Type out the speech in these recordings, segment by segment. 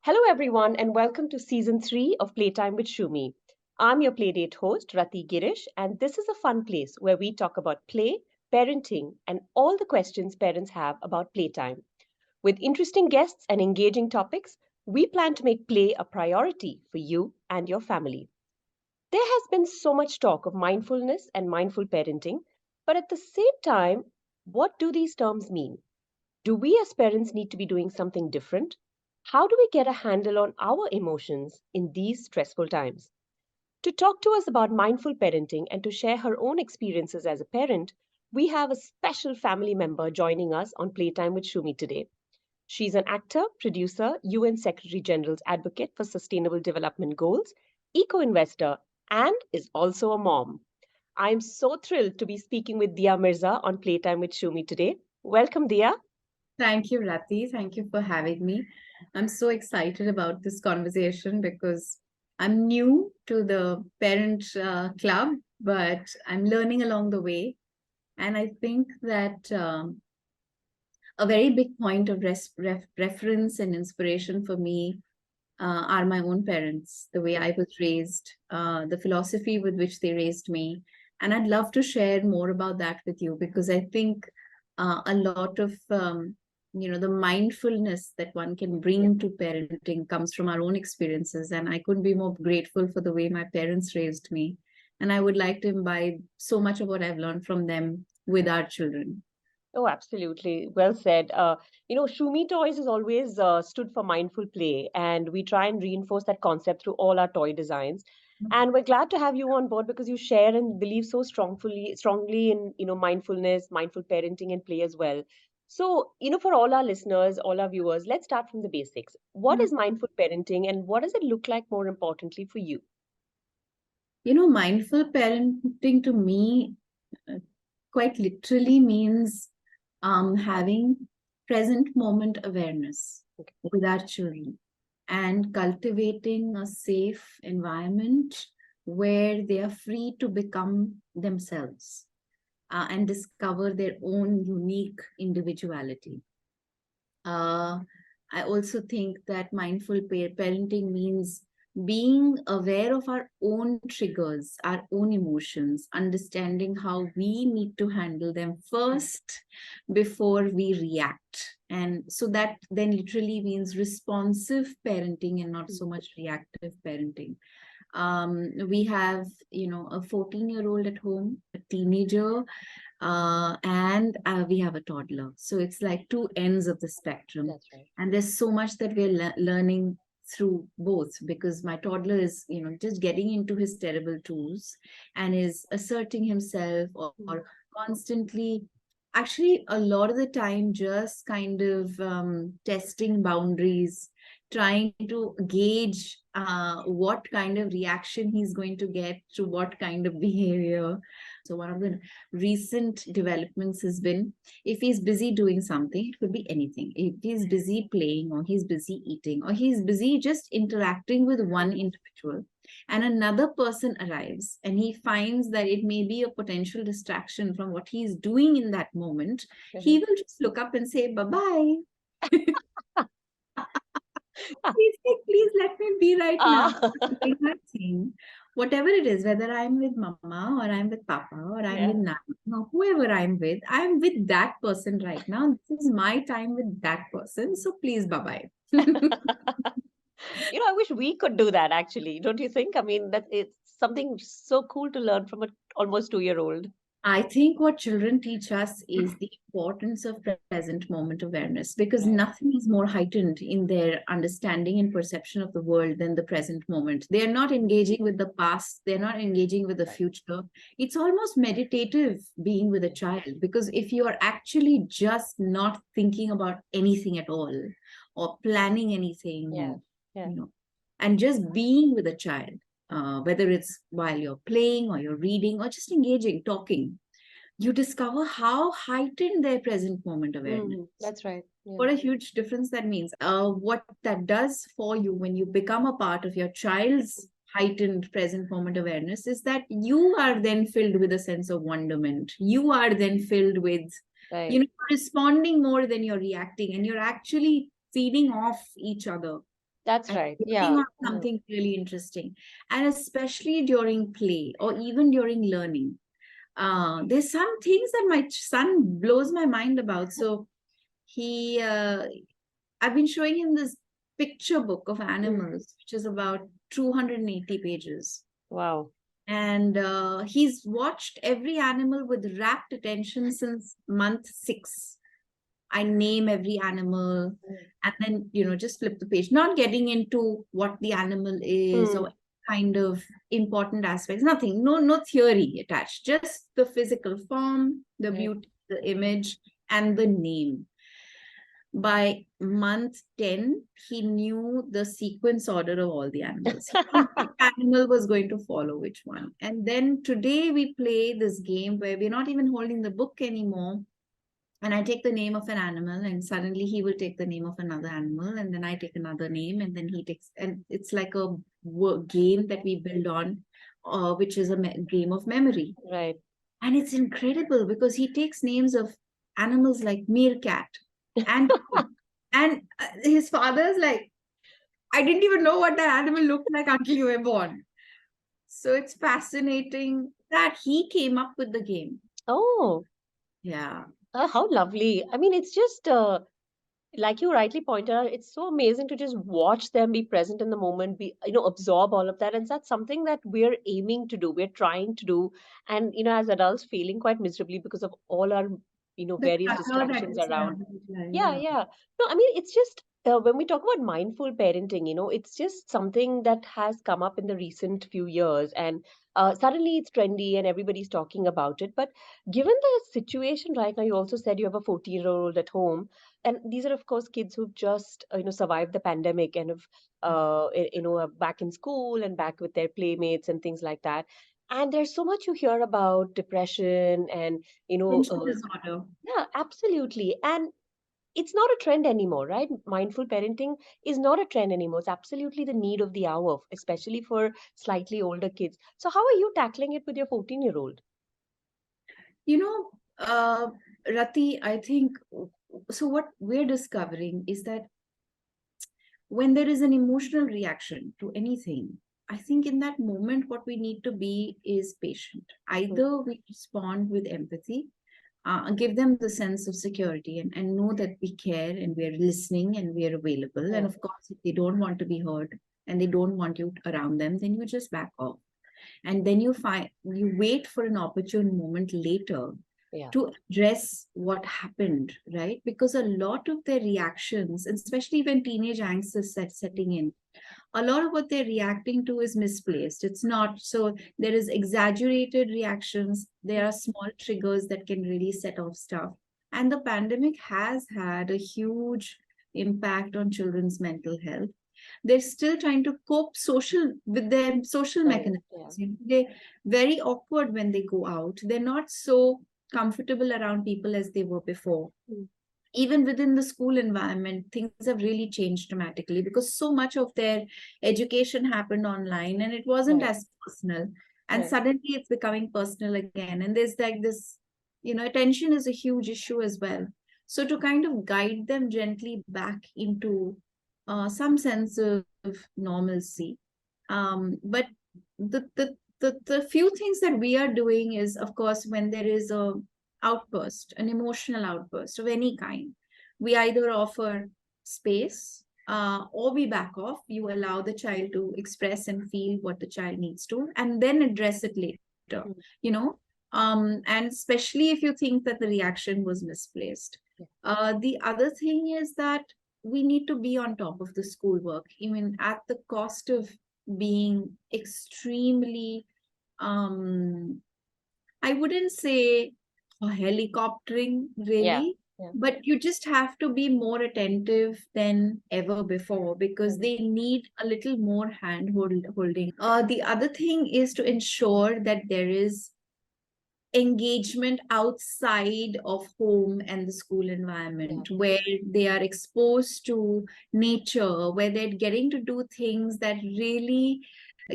Hello, everyone, and welcome to season 3 of Playtime with Shumee. I'm your Playdate host, Rati Girish, and this is a fun place where we talk about play, parenting, and all the questions parents have about playtime. With interesting guests and engaging topics, we plan to make play a priority for you and your family. There has been so much talk of mindfulness and mindful parenting, but at the same time, what do these terms mean? Do we as parents need to be doing something different? How do we get a handle on our emotions in these stressful times? To talk to us about mindful parenting and to share her own experiences as a parent, we have a special family member joining us on Playtime with Shumi today. She's an actor, producer, UN Secretary General's advocate for sustainable development goals, eco investor, and is also a mom. I'm so thrilled to be speaking with Dia Mirza on Playtime with Shumi today. Welcome, Dia. Thank you, Rati. Thank you for having me. I'm so excited about this conversation because I'm new to the parent club, but I'm learning along the way. And I think that a very big point of reference and inspiration for me are my own parents, the way I was raised, the philosophy with which they raised me. And I'd love to share more about that with you because I think a lot of the mindfulness that one can bring to parenting comes from our own experiences, and I couldn't be more grateful for the way my parents raised me, and I would like to imbibe so much of what I've learned from them with our children. Oh, absolutely. Well said. Shumi Toys has always stood for mindful play, and we try and reinforce that concept through all our toy designs. And we're glad to have you on board because you share and believe so strongly in, mindfulness, mindful parenting and play as well. So, for all our listeners, all our viewers, let's start from the basics. What Mhm. is mindful parenting and what does it look like more importantly for you? Mindful parenting to me uh, quite literally means having present moment awareness Okay. with our children and cultivating a safe environment where they are free to become themselves and discover their own unique individuality. Uh, I also think that mindful parenting means being aware of our own triggers, our own emotions, understanding how we need to handle them first before we react. And so that then literally means responsive parenting and not so much reactive parenting. We have, a 14-year-old at home, a teenager, and we have a toddler. So it's like two ends of the spectrum. That's right. And there's so much that we're learning through both because my toddler is, just getting into his terrible twos and is asserting himself or constantly, actually, a lot of the time, just kind of testing boundaries, trying to gauge what kind of reaction he's going to get to what kind of behavior. So one of the recent developments has been if he's busy doing something, it could be anything. If he's busy playing or he's busy eating or he's busy just interacting with one individual and another person arrives and he finds that it may be a potential distraction from what he's doing in that moment, he will just look up and say, bye-bye. Please let me be right now. Ah, Doing my thing. Whatever it is, whether I'm with mama or I'm with papa or I'm with yeah. nana or whoever I'm with that person right now. This is my time with that person. So please, bye bye. I wish we could do that actually. Don't you think? I mean, that it's something so cool to learn from an almost 2-year-old. I think what children teach us is the importance of present moment awareness because Right. nothing is more heightened in their understanding and perception of the world than the present moment. They are not engaging with the past, they're not engaging with the Right. future. It's almost meditative being with a Yeah. child because if you are actually just not thinking about anything at all or planning anything Yeah. or, Yeah. you know, and just being with a child, whether it's while you're playing or you're reading or just engaging, talking, you discover how heightened their present moment awareness is. That's right. Yeah. What a huge difference that means. What that does for you when you become a part of your child's heightened present moment awareness is that you are then filled with a sense of wonderment. You are then filled with, Right. responding more than you're reacting, and you're actually feeding off each other That's and right. working Yeah. on Yeah. something really interesting. And especially during play or even during learning. There's some things that my son blows my mind about. So he, I've been showing him this picture book of Mm. animals, which is about 280 pages. Wow. And he's watched every animal with rapt attention since month 6. I name every animal Mm. and then, just flip the page, not getting into what the animal is Mm. or kind of important aspects, nothing, no theory attached, just the physical form, the Right. beauty, the image, and the name. By month 10, he knew the sequence order of all the animals. He knew which animal was going to follow which one. And then today we play this game where we're not even holding the book anymore. And I take the name of an animal, and suddenly he will take the name of another animal, and then I take another name, and then he takes, and it's like a game that we build on, which is a game of memory. Right. And it's incredible because he takes names of animals like meerkat and and his father's like, I didn't even know what that animal looked like until you were born. So it's fascinating that he came up with the game. Oh, Yeah. how lovely. I mean, it's just like you rightly pointed out, it's so amazing to just watch them be present in the moment, be, absorb all of that. And that's something that we're aiming to do, we're trying to do. And, as adults, failing quite miserably because of all our, The various color that distractions is around. Yeah, yeah. yeah. No, I mean, it's just when we talk about mindful parenting, it's just something that has come up in the recent few years, and suddenly it's trendy and everybody's talking about it. But given the situation right now, you also said you have a 14-year-old at home, and these are, of course, kids who've just, survived the pandemic and have, are back in school and back with their playmates and things like that. And there's so much you hear about depression and, Attention disorder. yeah, absolutely. And it's not a trend anymore, right? Mindful parenting is not a trend anymore. It's absolutely the need of the hour, especially for slightly older kids. So, how are you tackling it with your 14-year-old? You know, Rati, I think so. What we're discovering is that when there is an emotional reaction to anything, I think in that moment, what we need to be is patient. Mm. Either we respond with empathy, give them the sense of security, and know that we care and we're listening and we're available. And Yeah, of course, if they don't want to be heard and they don't want you around them, then you just back off. And then you wait for an opportune moment later yeah, to address what happened, right? Because a lot of their reactions, and especially when teenage angst is setting in, a lot of what they're reacting to is misplaced. It's not so, there is exaggerated reactions, there are small triggers that can really set off stuff. And the pandemic has had a huge impact on children's mental health. They're still trying to cope social with their social right, mechanisms. yeah. They're very awkward when they go out. They're not so comfortable around people as they were before. Mm. Even within the school environment, things have really changed dramatically because so much of their education happened online and it wasn't Right, as personal. And right, suddenly it's becoming personal again. And there's like this, attention is a huge issue as well. So to kind of guide them gently back into some sense of normalcy. But the few things that we are doing is, of course, when there is a outburst, an emotional outburst of any kind, we either offer space or we back off. You allow the child to express and feel what the child needs to, and then address it later. mm, You know, and especially if you think that the reaction was misplaced. yeah, The other thing is that we need to be on top of the schoolwork, even at the cost of being extremely I wouldn't say a helicoptering yeah, really, yeah. but you just have to be more attentive than ever before because Mhm. they need a little more hand holding. The other thing is to ensure that there is engagement outside of home and the school Yeah, environment where they are exposed to nature, where they're getting to do things that really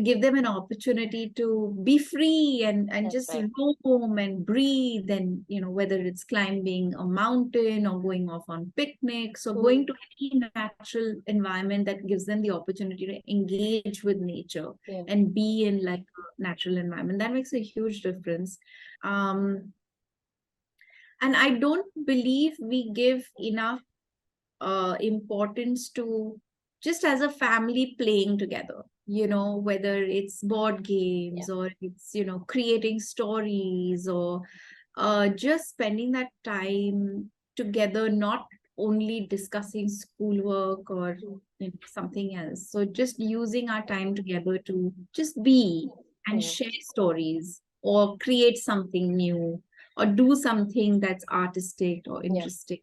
give them an opportunity to be free and That's just right. roam and breathe, and whether it's climbing a mountain or going off on picnics or going Mm, to any natural environment that gives them the opportunity to engage with nature yeah. and be in like a natural environment. That makes a huge difference. And I don't believe we give enough importance to just as a family playing together, whether it's board Yeah. games or it's, creating stories or just spending that time together, not only discussing schoolwork or Mm, something else. So just using our time together to just be and yeah. share stories or create something new or do something that's artistic or Yeah. interesting.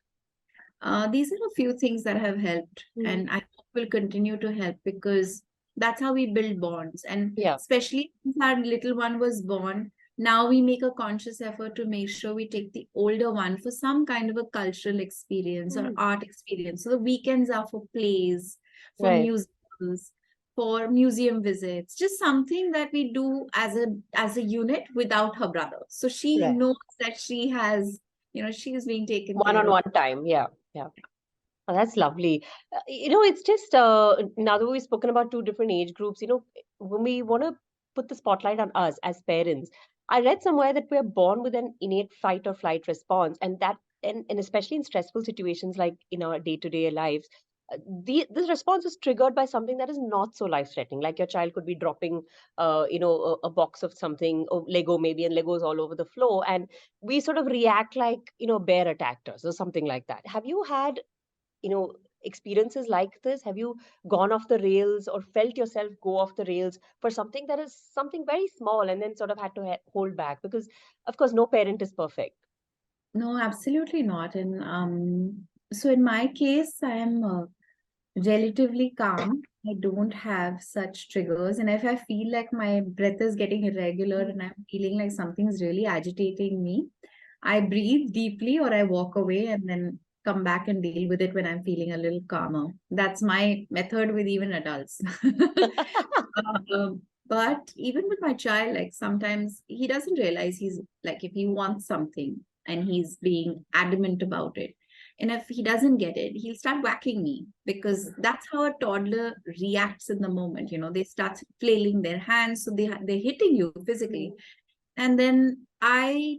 These are a few things that have helped, Mm, and I hope will continue to help because that's how we build bonds. And yeah. especially since our little one was born, now we make a conscious effort to make sure we take the older one for some kind of a cultural experience or Mm, art experience. So the weekends are for plays, for right. musicals, for museum visits, just something that we do as a unit without her brother. So she Right. knows that she has, she is being taken care of. One-on-one time. Yeah. Yeah. Oh, that's lovely. It's just now that we've spoken about two different age groups, when we want to put the spotlight on us as parents, I read somewhere that we're born with an innate fight or flight response, and especially in stressful situations like in our day-to-day lives, this response is triggered by something that is not so life-threatening. Like your child could be dropping, a box of something, or Lego maybe, and Legos all over the floor, and we sort of react like, bear attacked us or something like that. Have you had experiences like this? Have you gone off the rails or felt yourself go off the rails for something that is something very small and then sort of had to hold back? Because of course no parent is perfect. No, absolutely not. And so in my case, I am relatively calm. I don't have such triggers. And if I feel like my breath is getting irregular Mm. and I'm feeling like something's really agitating me, I breathe deeply or I walk away and then come back and deal with it when I'm feeling a little calmer. That's my method with even adults. But even with my child, like sometimes he doesn't realize he's like, if he wants something and he's being adamant about it. And if he doesn't get it, he'll start whacking me because that's how a toddler reacts in the moment. They start flailing their hands, so they're hitting you physically. Mm, And then I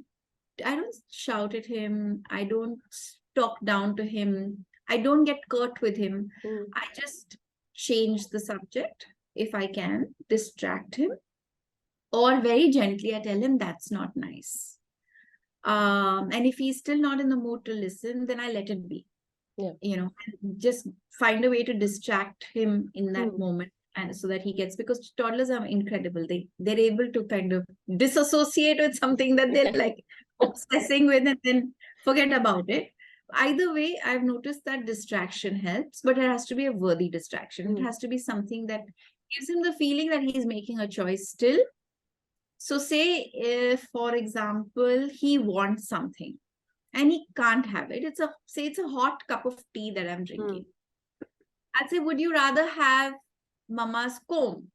don't shout at him. I don't talk down to him. I don't get curt with him. mm, I just change the subject if I can, distract him, or very gently I tell him that's not nice. And if he's still not in the mood to listen, then I let it be. yeah. Just find a way to distract him in that Mm. moment, and so that he gets, because toddlers are incredible. They're able to kind of disassociate with something that they're like obsessing with and then forget about it. Either way, I've noticed that distraction helps, but it has to be a worthy distraction. It Mm, has to be something that gives him the feeling that he's making a choice still. So say if, for example, he wants something and he can't have it. It's a hot cup of tea that I'm mm, drinking. I'd say, would you rather have mama's comb?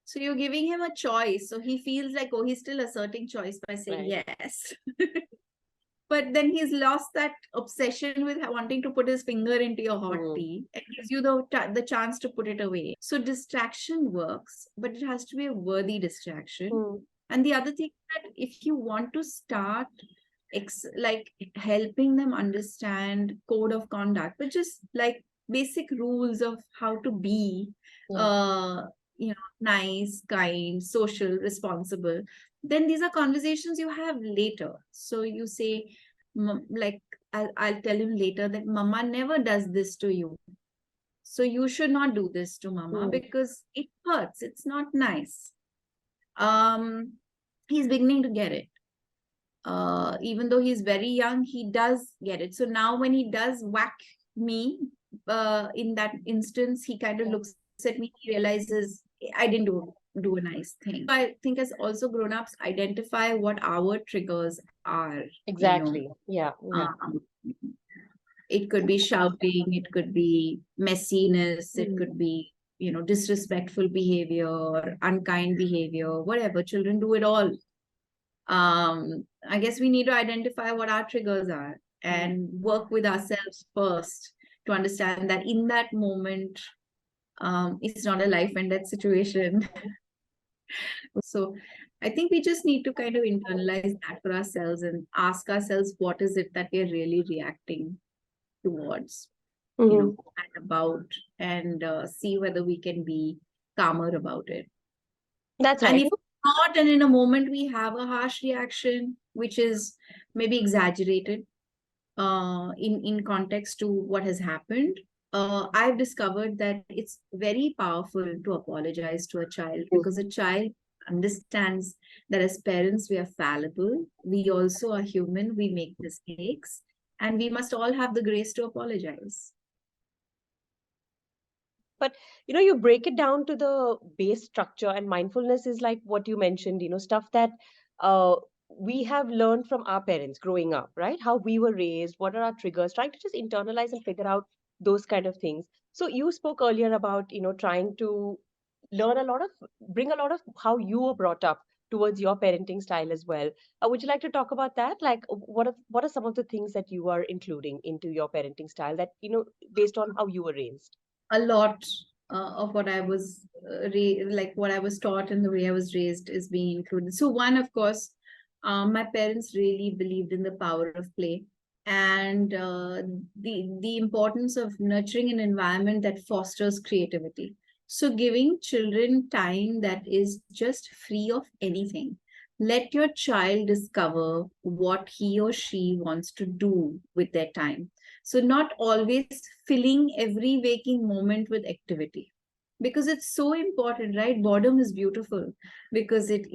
So you're giving him a choice. So he feels like, oh, he's still asserting choice by saying right. yes. But then he's lost that obsession with wanting to put his finger into your hot Mm, tea and gives you the chance to put it away. So distraction works, but it has to be a worthy distraction. mm, And the other thing that if you want to start like helping them understand code of conduct, which is like basic rules of how to be, yeah. uh, nice, kind, social, responsible, then these are conversations you have later. So you say, like, I'll tell him later that mama never does this to you. So you should not do this to mama Mm, because it hurts. It's not nice. Um, he's beginning to get it. Even though he's very young, he does get it. So now when he does whack me, in that instance, he kind of yeah. looks at me, he realizes I didn't do a nice thing. I think as also grown-ups identify what our triggers are, you know. Exactly. Yeah. Yeah. Um, it could be shouting, it could be messiness, it Mm, could be disrespectful behavior or unkind behavior, whatever. Children do it all. I guess we need to identify what our triggers are and work with ourselves first to understand that in that moment, it's not a life and death situation. So I think we just need to kind of internalize that for ourselves and ask ourselves, what is it that we're really reacting towards, Mhm. and about, and see whether we can be calmer about it. That's And right. if not, and in a moment we have a harsh reaction, which is maybe exaggerated in context to what has happened, I've discovered that it's very powerful to apologize to a child, because a child understands that as parents we are fallible, we also are human, we make mistakes, and we must all have the grace to apologize. But you break it down to the base structure, and mindfulness is like what you mentioned, stuff that uh, we have learned from our parents growing up, right? How we were raised, what are our triggers, trying to just internalize and figure out those kind of things. So you spoke earlier about, trying to learn a lot of, bring a lot of how you were brought up towards your parenting style as well. Would you like to talk about that? Like, what are some of the things that you are including into your parenting style that, based on how you were raised? A lot of what I was like what I was taught and the way I was raised is being included. So one, of course, my parents really believed in the power of play, and the importance of nurturing an environment that fosters creativity. So giving children time that is just free of anything. Let your child discover what he or she wants to do with their time. So not always filling every waking moment with activity, because it's so important, right? Boredom is beautiful because it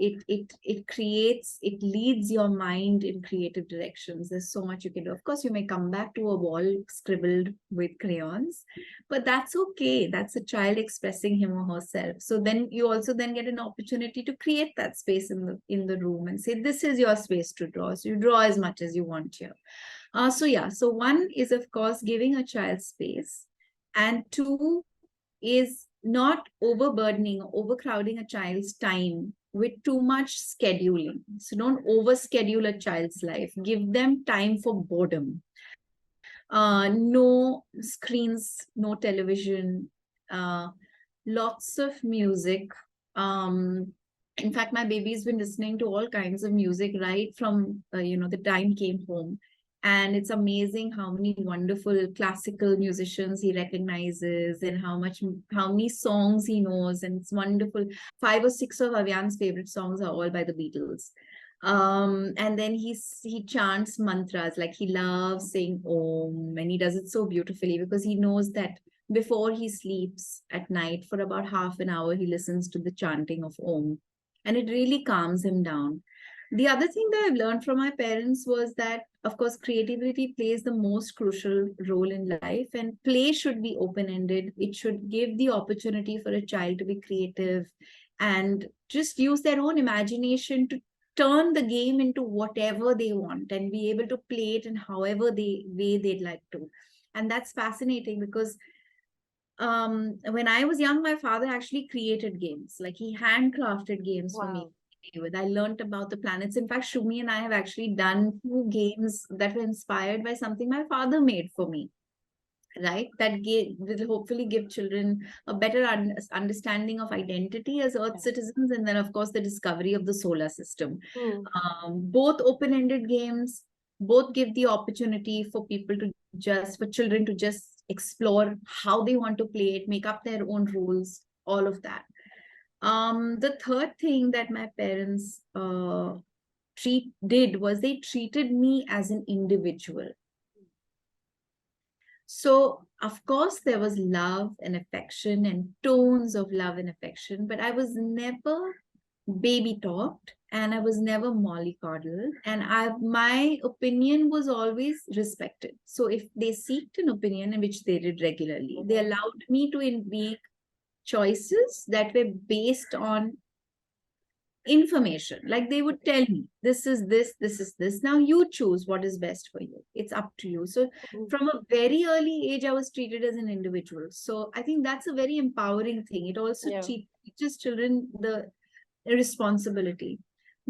leads your mind in creative directions. There's so much you can do. Of course, you may come back to a wall scribbled with crayons, but that's okay. That's a child expressing him or herself. So then you also then get an opportunity to create that space in the room and say, this is your space to draw. So you draw as much as you want here. So one is, of course, giving a child space, and two is not overburdening or overcrowding a child's time with too much scheduling. So don't overschedule a child's life. Give them time for boredom. No screens, no television, lots of music. In fact, my baby's been listening to all kinds of music right from the time he came home, and it's amazing how many wonderful classical musicians he recognizes and how many songs he knows, and it's wonderful. 5 or 6 of Avian's favorite songs are all by the Beatles. And then he chants mantras, like he loves saying om, and he does it so beautifully because he knows that before he sleeps at night for about half an hour he listens to the chanting of om, and it really calms him down. The other thing that I've learned from my parents was that, of course, creativity plays the most crucial role in life, and play should be open ended. It should give the opportunity for a child to be creative and just use their own imagination to turn the game into whatever they want and be able to play it in however way they'd like to. And that's fascinating because when I was young, my father actually created games. Like he handcrafted games for me Wow. to play with. I learned about the planets. In fact, Shumee and I have actually done 2 games that were inspired by something my father made for me. Right, that will hopefully give children a better understanding of identity as Earth Yeah. citizens, and then of course the discovery of the solar system. Hmm. Both open-ended games, both give the opportunity for children to just explore how they want to play it, make up their own rules, all of that. The third thing that my parents did was they treated me as an individual. So, of course, there was love and affection and tones of love and affection, but I was never baby talked and I was never mollycoddled. And my opinion was always respected. So, if they seeked an opinion, which they did regularly, they Mhm. allowed me to make choices that were based on information. Like they would tell me, this is this, this is this. Now you choose what is best for you. It's up to you. So Mm. from a very early age, I was treated as an individual. So I think that's a very empowering thing. It also Yeah. teaches children the responsibility.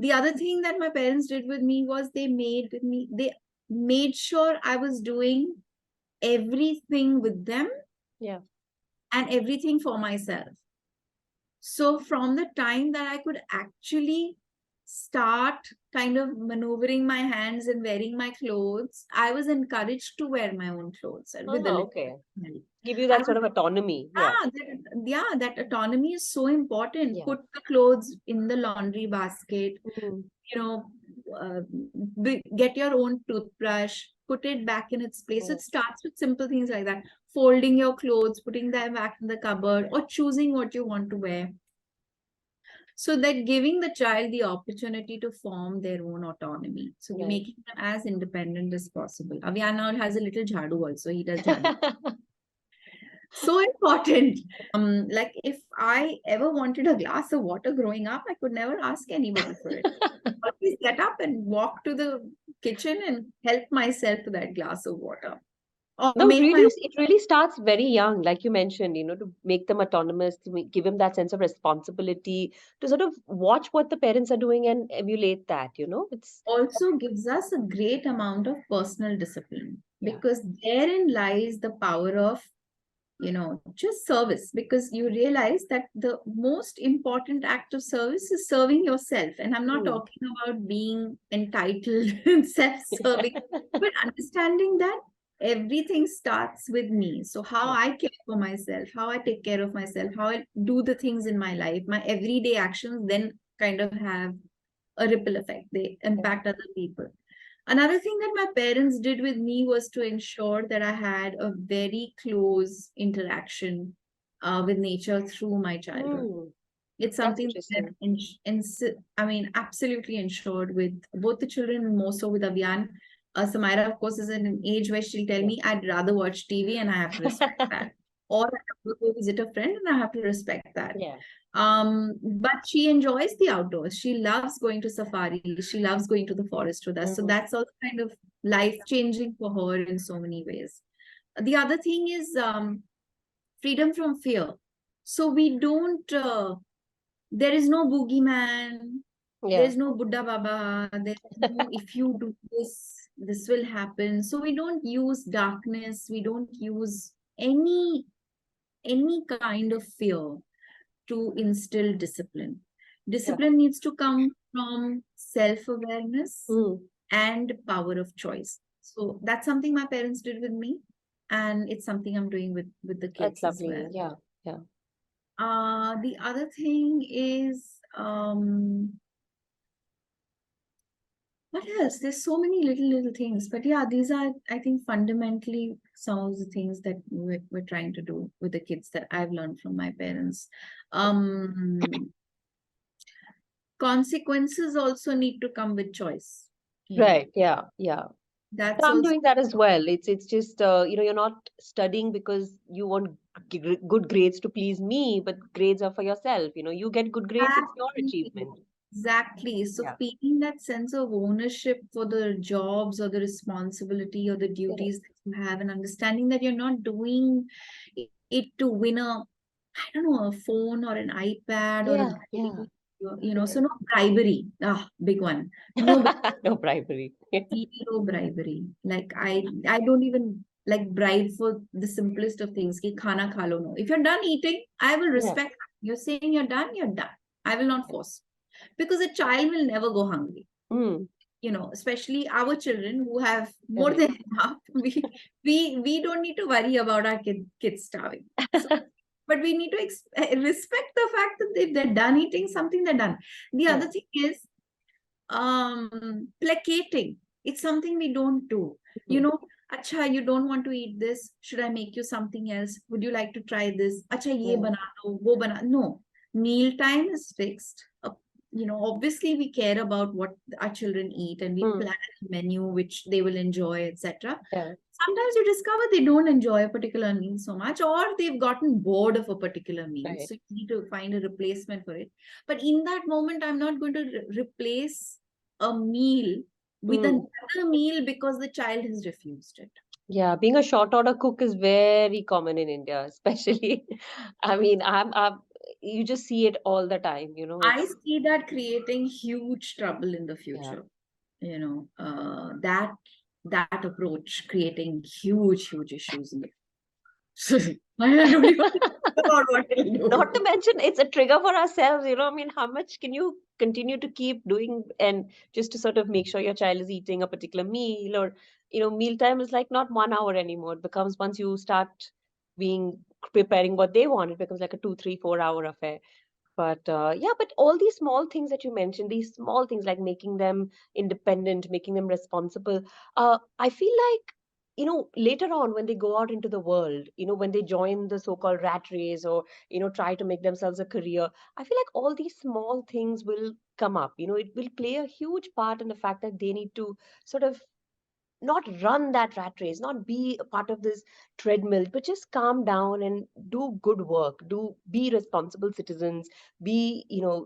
The other thing that my parents did with me was they made sure I was doing everything with them Yeah. and everything for myself. So from the time that I could actually start kind of maneuvering my hands and wearing my clothes, I was encouraged to wear my own clothes with a Ah, little okay. help. Give you I that was sort of autonomy. Yeah. that autonomy is so important. Yeah. Put the clothes in the laundry basket, Mm. you know, uh, get your own toothbrush, put it back in its place. So Yeah. it starts with simple things like that. Folding your clothes, putting them back in the cupboard, or choosing what you want to wear. So that giving the child the opportunity to form their own autonomy. So we're Right. making them as independent as possible. Aviana has a little jhadu also. He does jhadu. So important. Like if I ever wanted a glass of water growing up, I could never ask anybody for it. Always get up and walk to the kitchen and help myself to that glass of water. Or No, make really, my it really starts very young, like you mentioned, to make them autonomous, give them that sense of responsibility, to sort of watch what the parents are doing and emulate that, It's, also gives us a great amount of personal discipline, yeah. because therein lies the power of just service, because you realize that the most important act of service is serving yourself. And I'm not Mm. talking about being entitled and self-serving, but understanding that everything starts with me. So how Yeah. I care for myself, how I take care of myself, how I do the things in my life, my everyday actions then kind of have a ripple effect. They Yeah. impact other people. Another thing that my parents did with me was to ensure that I had a very close interaction with nature through my childhood. Mm. It's That's something that interesting. I mean, absolutely ensured with both the children, and more so with Abhiyan. Samaira, of course, is in an age where she'll tell Yeah. me, I'd rather watch TV, and I have to respect that. Or I have to go visit a friend, and I have to respect that. Yeah. But she enjoys the outdoors. She loves going to safari. She loves going to the forest with us. So Mhm. that's also kind of life changing for her in so many ways. The other thing is freedom from fear. So we don't, there is no boogeyman, Yeah. there's no Buddha Baba, there's no if you do this, this will happen. So we don't use darkness, we don't use any kind of fear to instill discipline. Yeah. Discipline needs to come from self-awareness Mm. and power of choice. So that's something my parents did with me, and it's something I'm doing with the That's kids as lovely. well. Yeah. Yeah. The other thing is what else? There's so many little things, but yeah, these are, I think, fundamentally some of the things that we're trying to do with the kids that I've learned from my parents. Um, Consequences also need to come with choice. Right. Yeah. Yeah. That's I'm also doing that as well. It's just you're not studying because you want good grades to please me, but grades are for yourself. You get good grades, it's your exactly. achievement. Exactly. So Yeah. feeling that sense of ownership for the jobs or the responsibility or the Correct. duties that you have, and understanding that you're not doing it to win I don't know, a phone or an iPad or a Yeah. Yeah. grade, so Correct. no bribery. Ah, big one. No No bribery. zero bribery. Like I don't even like bribe for the simplest of things. Ki khana kha lo, no. If you're done eating, I will Yeah. respect. You're saying you're done, you're done. I will not force. Because a child will never go hungry. Mm. Especially our children who have more Correct. than enough. We don't need to worry about our kids starving. So, but we need to respect the fact that if they're done eating something, they're done. The Yeah. other thing is placating. It's something we don't do. Mhm. Acha, you don't want to eat this, should I make you something else? Would you like to try this? Acha, ye Yeah. bana do, wo bana. No, meal time is fixed. obviously we care about what our children eat, and we Mm. plan a menu which they will enjoy, etc. Yeah. Sometimes you discover they don't enjoy a particular meal so much, or they've gotten bored of a particular meal. Right. So you need to find a replacement for it. But in that moment, I'm not going to replace a meal with Mm. another meal because the child has refused it. Yeah, being a short order cook is very common in India, especially. I mean, you just see it all the time, I it's, see that creating huge trouble in the yeah. future. That approach creating huge issues in the I don't even think about what it'll Not to do. mention, it's a trigger for ourselves, I mean, how much can you continue to keep doing and just to sort of make sure your child is eating a particular meal or, mealtime is like not 1 hour anymore. It becomes once you start being preparing what they want, it becomes like a 2, 3, 4 hour affair. But yeah, but all these small things that you mentioned, these small things like making them independent, making them responsible, I feel like, later on when they go out into the world, when they join the so-called rat race or, try to make themselves a career, I feel like all these small things will come up. It will play a huge part in the fact that they need to sort of not run that rat race, not be a part of this treadmill, but just calm down and do good work, be responsible citizens, be,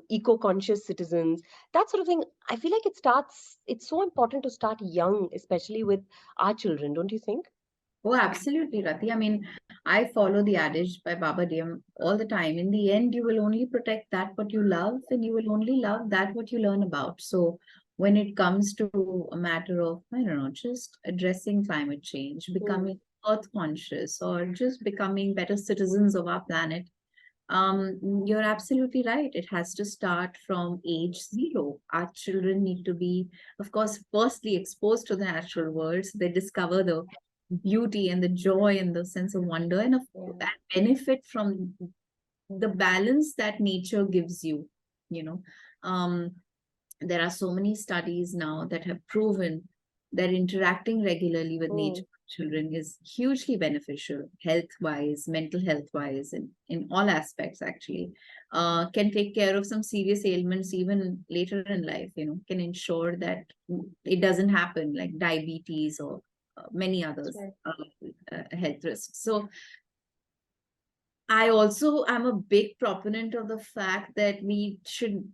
eco-conscious citizens, that sort of thing. I feel like it's so important to start young, especially with our children, don't you think? Oh, absolutely, Rati. I mean, I follow the adage by Baba Diem all the time. In the end, you will only protect that what you love, and you will only love that what you learn about. So, when it comes to a matter of, I don't know, just addressing climate change, Mm, becoming earth conscious, or just becoming better citizens of our planet, you're absolutely right. It has to start from age 0. Our children need to be, of course, firstly exposed to the natural world, so they discover the beauty and the joy and the sense of wonder yeah. and benefit from the balance that nature gives you. You know, um, there are so many studies now that have proven that interacting regularly with nature Mm, children is hugely beneficial, health wise, mental health wise, and in all aspects actually. Can take care of some serious ailments even later in life, can ensure that it doesn't happen, like diabetes or many that's others right. health risks. So I also am a big proponent of the fact that we shouldn't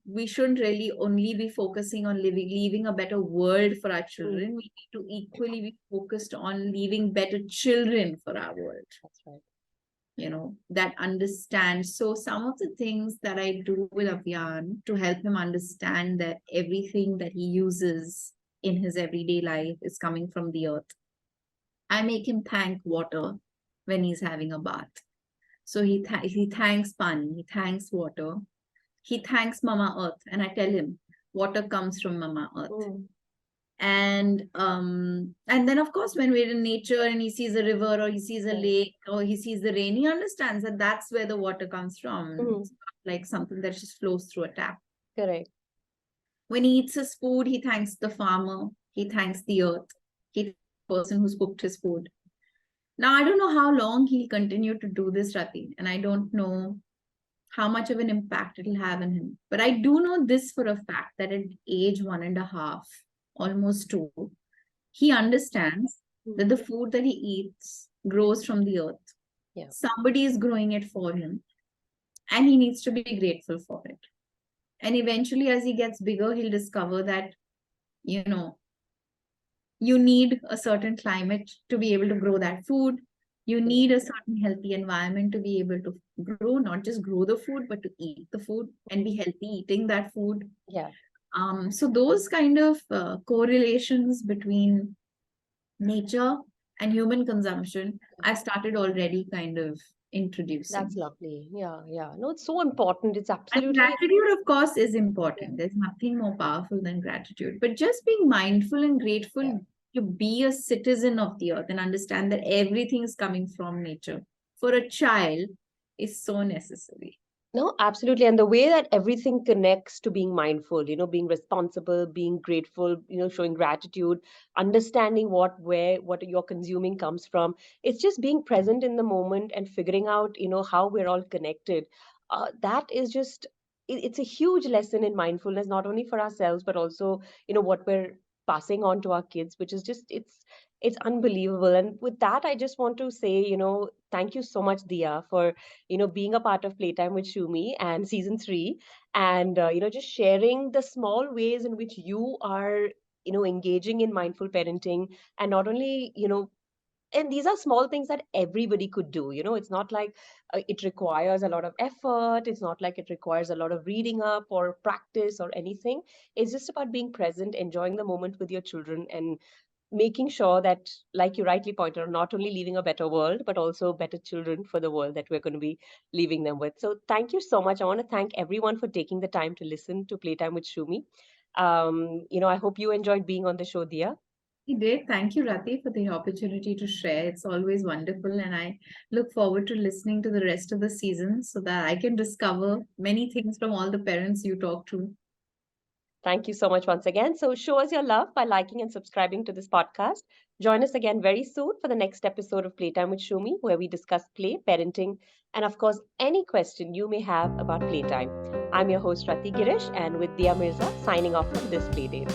really only be focusing on leaving a better world for our Mm, children. We need to equally be focused on leaving better children for our world, that's right. that understand. So some of the things that I do with Abhiyan to help him understand that everything that he uses in his everyday life is coming from the earth. I make him thank water when he's having a bath. So he thanks Pani, he thanks water, he thanks Mama Earth, and I tell him water comes from Mama Earth. Mm, And then of course when we're in nature and he sees a river or he sees a right. lake or he sees the rain, he understands that that's where the water comes from. Mm, It's not like something that just flows through a tap. correct. When he eats his food, he thanks the farmer, he thanks the earth, he thanks the person who's cooked his food. Now I don't know how long he'll continue to do this, Rati, and I don't know how much of an impact it'll have on him. But I do know this for a fact that at age 1.5, almost 2, he understands that Mm, the food that he eats grows from the earth. yeah. Somebody is growing it for him, and he needs to be grateful for it. And eventually, as he gets bigger, he'll discover that, you know, you need a certain climate to be able to grow that food. You Yeah. need a certain healthy environment to be able to grow, not just grow the food, but to eat the food and be Mm, healthy eating that food. yeah. So those kind of correlations between nature and human consumption, I've started already kind of That's introducing. lovely. Yeah, yeah. No, it's so important. It's And absolutely. gratitude, of course, is Yeah, important. There's nothing more powerful than gratitude. But just being mindful and yeah. grateful to be a citizen of the earth and understand that everything is coming from nature for a child is so necessary. No, absolutely. And the way that everything connects to being mindful, being responsible, being grateful, showing gratitude, understanding what you're consuming comes from. It's just being present in the moment and figuring out, how we're all connected. That is just, it's a huge lesson in mindfulness, not only for ourselves but also, what we're passing on to our kids, which is just, it's unbelievable. And with that, I just want to say, thank you so much, Dia, for being a part of Playtime with Shumi and season 3, and just sharing the small ways in which you are engaging in mindful parenting. And not only, and these are small things that everybody could do. It's not like it requires a lot of effort. It's not like it requires a lot of reading up or practice or anything. It's just about being present, enjoying the moment with your children, and making sure that, like you rightly pointed out, not only leaving a better world but also better children for the world that we're going to be leaving them with. So thank you so much. I want to thank everyone for taking the time to listen to Playtime with Shumi. I hope you enjoyed being on the show, Dia. I did. Thank you, Rati, for the opportunity to share. It's always wonderful, and I look forward to listening to the rest of the season so that I can discover many things from all the parents you talk to. Thank you so much once again. So, show us your love by liking and subscribing to this podcast. Join us again very soon for the next episode of Playtime with Shumi, where we discuss play, parenting, and of course, any question you may have about playtime. I'm your host, Rati Girish, and with Dia Mirza signing off from this Playdate.